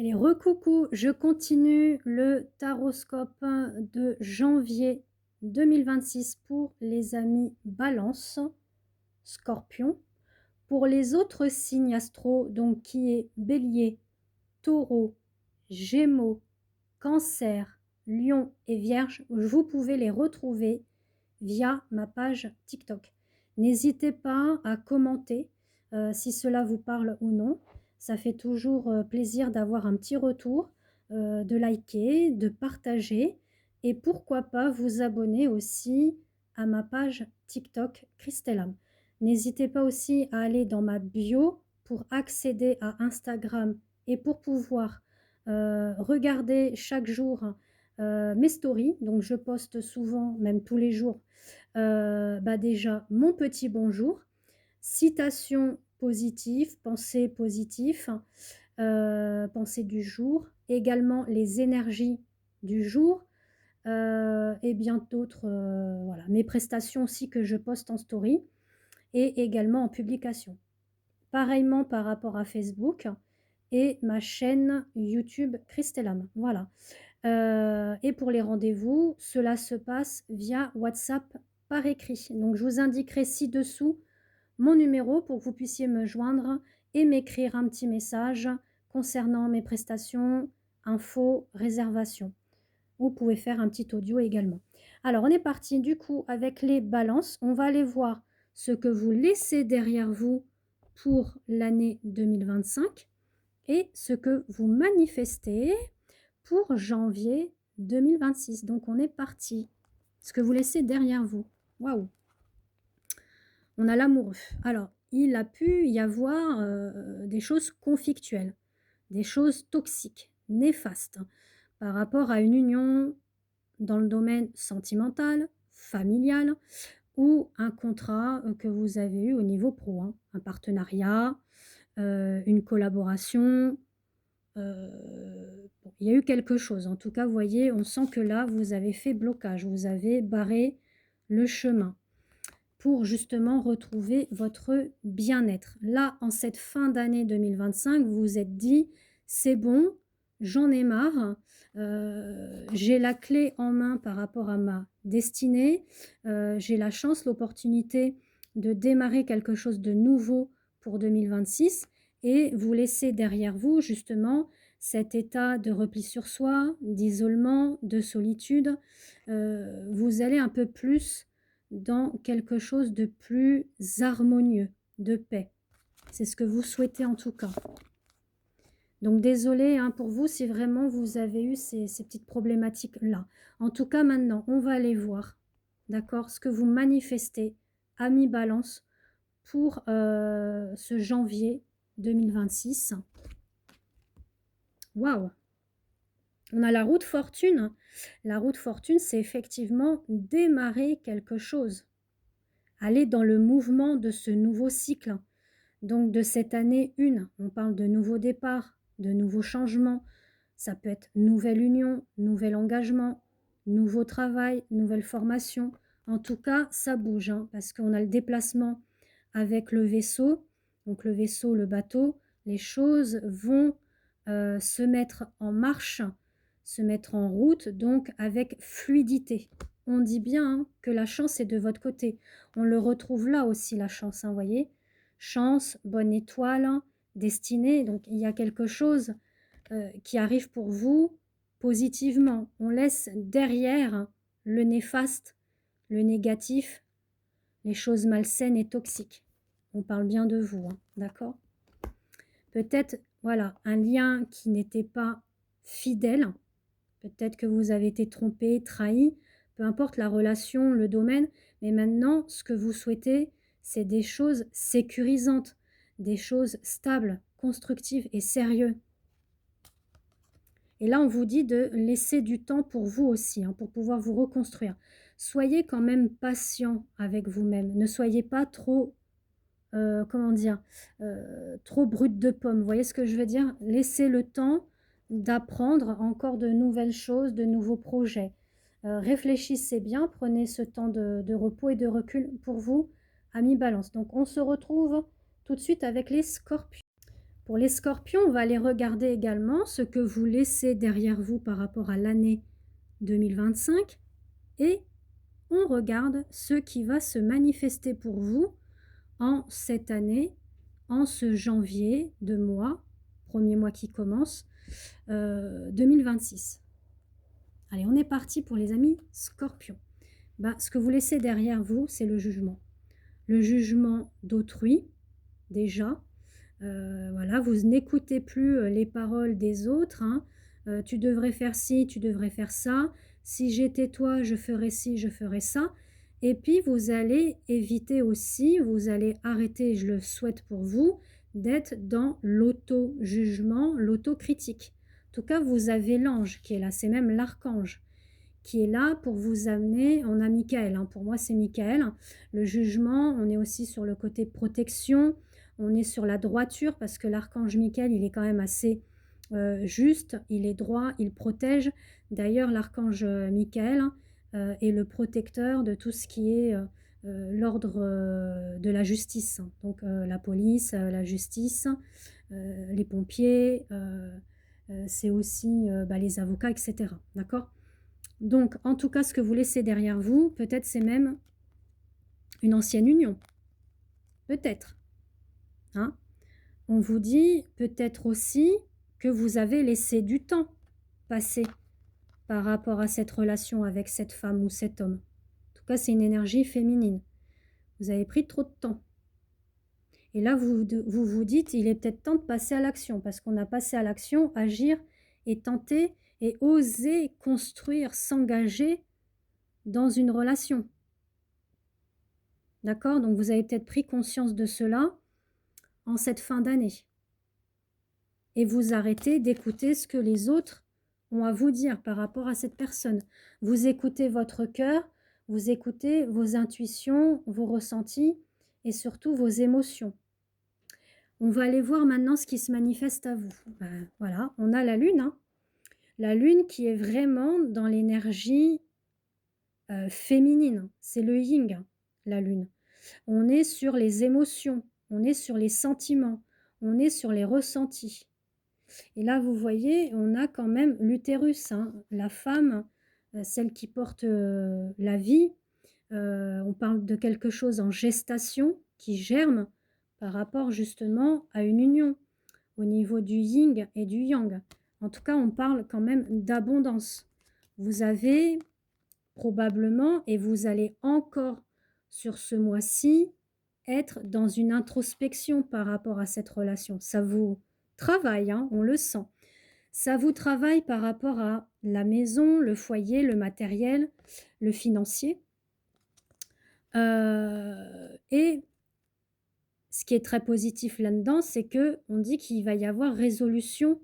Allez, recoucou, je continue le taroscope de janvier 2026 pour les amis Balance, Scorpion. Pour les autres signes astro, donc qui est Bélier, Taureau, Gémeaux, Cancer, Lion et Vierge, vous pouvez les retrouver via ma page TikTok. N'hésitez pas à commenter si cela vous parle ou non. Ça fait toujours plaisir d'avoir un petit retour, de liker, de partager et pourquoi pas vous abonner aussi à ma page TikTok Christelam. N'hésitez pas aussi à aller dans ma bio pour accéder à Instagram et pour pouvoir regarder chaque jour mes stories. Donc je poste souvent, même tous les jours, déjà mon petit bonjour, citation positive, pensée positive, pensée du jour, également les énergies du jour et bien d'autres, voilà, mes prestations aussi que je poste en story et également en publication. Pareillement par rapport à Facebook et ma chaîne YouTube Christelam. Voilà. Et pour les rendez-vous, cela se passe via WhatsApp par écrit. Donc, je vous indiquerai ci-dessous mon numéro pour que vous puissiez me joindre et m'écrire un petit message concernant mes prestations, infos, réservations. Vous pouvez faire un petit audio également. Alors, on est parti du coup avec les balances. On va aller voir ce que vous laissez derrière vous pour l'année 2025 et ce que vous manifestez pour janvier 2026. Donc, on est parti. Ce que vous laissez derrière vous. Waouh! On a l'amoureux. Alors, il a pu y avoir des choses conflictuelles, des choses toxiques, néfastes, par rapport à une union dans le domaine sentimental, familial, ou un contrat que vous avez eu au niveau pro, hein, un partenariat, une collaboration. Bon, il y a eu quelque chose. En tout cas, vous voyez, on sent que là, vous avez fait blocage, vous avez barré le chemin pour justement retrouver votre bien-être. Là, en cette fin d'année 2025, vous vous êtes dit, c'est bon, j'en ai marre, j'ai la clé en main par rapport à ma destinée, j'ai la chance, l'opportunité de démarrer quelque chose de nouveau pour 2026 et vous laissez derrière vous justement cet état de repli sur soi, d'isolement, de solitude. Vous allez un peu plus dans quelque chose de plus harmonieux, de paix. C'est ce que vous souhaitez en tout cas. Donc désolé hein, pour vous si vraiment vous avez eu ces petites problématiques-là. En tout cas maintenant, on va aller voir, d'accord, ce que vous manifestez, ami Balance, pour ce janvier 2026. Waouh! On a la roue de fortune. La roue de fortune, c'est effectivement démarrer quelque chose. Aller dans le mouvement de ce nouveau cycle. Donc de cette année 1, on parle de nouveaux départs, de nouveaux changements. Ça peut être nouvelle union, nouvel engagement, nouveau travail, nouvelle formation. En tout cas, ça bouge hein, parce qu'on a le déplacement avec le vaisseau. Donc le vaisseau, le bateau, les choses vont se mettre en marche, se mettre en route, donc avec fluidité. On dit bien hein, que la chance est de votre côté. On le retrouve là aussi, la chance, hein, voyez. Chance, bonne étoile, hein, destinée. Donc, il y a quelque chose qui arrive pour vous positivement. On laisse derrière le néfaste, le négatif, les choses malsaines et toxiques. On parle bien de vous, hein, d'accord? Peut-être, voilà, un lien qui n'était pas fidèle. Peut-être que vous avez été trompé, trahi, peu importe la relation, le domaine, mais maintenant, ce que vous souhaitez, c'est des choses sécurisantes, des choses stables, constructives et sérieuses. Et là, on vous dit de laisser du temps pour vous aussi, hein, pour pouvoir vous reconstruire. Soyez quand même patient avec vous-même. Ne soyez pas trop, comment dire, trop brute de pomme. Vous voyez ce que je veux dire? Laissez le temps d'apprendre encore de nouvelles choses, de nouveaux projets. Réfléchissez bien, prenez ce temps de repos et de recul pour vous, amis Balance. Donc, on se retrouve tout de suite avec les scorpions. Pour les scorpions, on va aller regarder également ce que vous laissez derrière vous par rapport à l'année 2025 et on regarde ce qui va se manifester pour vous en cette année, en ce janvier de mois, premier mois qui commence, 2026. Allez, on est parti pour les amis scorpions. Bah, ce que vous laissez derrière vous, c'est le jugement. Le jugement d'autrui, déjà. Voilà, vous n'écoutez plus les paroles des autres. Hein. Tu devrais faire ci, tu devrais faire ça. Si j'étais toi, je ferais ci, je ferais ça. Et puis, vous allez éviter aussi, vous allez arrêter, je le souhaite pour vous, d'être dans l'auto-jugement, l'autocritique. En tout cas, vous avez l'ange qui est là, c'est même l'archange qui est là pour vous amener, on a Michael, hein, pour moi c'est Michael, le jugement, on est aussi sur le côté protection, on est sur la droiture parce que l'archange Michael, il est quand même assez juste, il est droit, il protège. D'ailleurs, l'archange Michael est le protecteur de tout ce qui est l'ordre de la justice. Donc la police, la justice, les pompiers, c'est aussi les avocats, etc. D'accord? Donc, en tout cas, ce que vous laissez derrière vous, peut-être c'est même une ancienne union. Peut-être. Hein? On vous dit peut-être aussi que vous avez laissé du temps passer par rapport à cette relation avec cette femme ou cet homme. En tout cas, c'est une énergie féminine. Vous avez pris trop de temps. Et là, vous dites, il est peut-être temps de passer à l'action, parce qu'on a passé à l'action, agir et tenter et oser construire, s'engager dans une relation. D'accord? Donc vous avez peut-être pris conscience de cela en cette fin d'année. Et vous arrêtez d'écouter ce que les autres ont à vous dire par rapport à cette personne. Vous écoutez votre cœur, vous écoutez vos intuitions, vos ressentis et surtout vos émotions. On va aller voir maintenant ce qui se manifeste à vous. Ben, voilà, on a la lune. Hein. La lune qui est vraiment dans l'énergie féminine. C'est le yin, hein, la lune. On est sur les émotions, on est sur les sentiments, on est sur les ressentis. Et là, vous voyez, on a quand même l'utérus, hein, la femme, celle qui porte la vie. On parle de quelque chose en gestation qui germe par rapport justement à une union au niveau du yin et du yang. En tout cas, on parle quand même d'abondance. Vous avez probablement, et vous allez encore sur ce mois-ci, être dans une introspection par rapport à cette relation. Ça vous travaille, hein, on le sent. Ça vous travaille par rapport à la maison, le foyer, le matériel, le financier. Et ce qui est très positif là-dedans, c'est que on dit qu'il va y avoir résolution,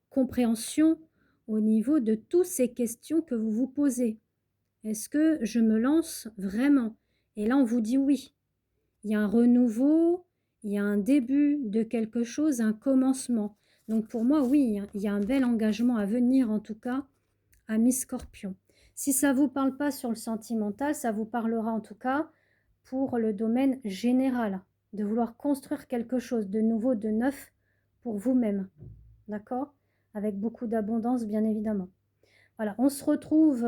compréhension au niveau de toutes ces questions que vous vous posez. Est-ce que je me lance vraiment? Et là, on vous dit oui. Il y a un renouveau, il y a un début de quelque chose, un commencement. Donc pour moi, oui, il y a un bel engagement à venir, en tout cas, à mi-scorpion. Si ça ne vous parle pas sur le sentimental, ça vous parlera en tout cas pour le domaine général, de vouloir construire quelque chose de nouveau, de neuf pour vous-même. D'accord? Avec beaucoup d'abondance, bien évidemment. Voilà, on se retrouve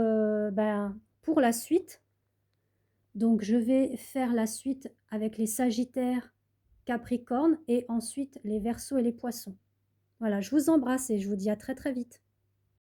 pour la suite. Donc, je vais faire la suite avec les Sagittaires, Capricorne et ensuite les Verseaux et les Poissons. Voilà, je vous embrasse et je vous dis à très très vite.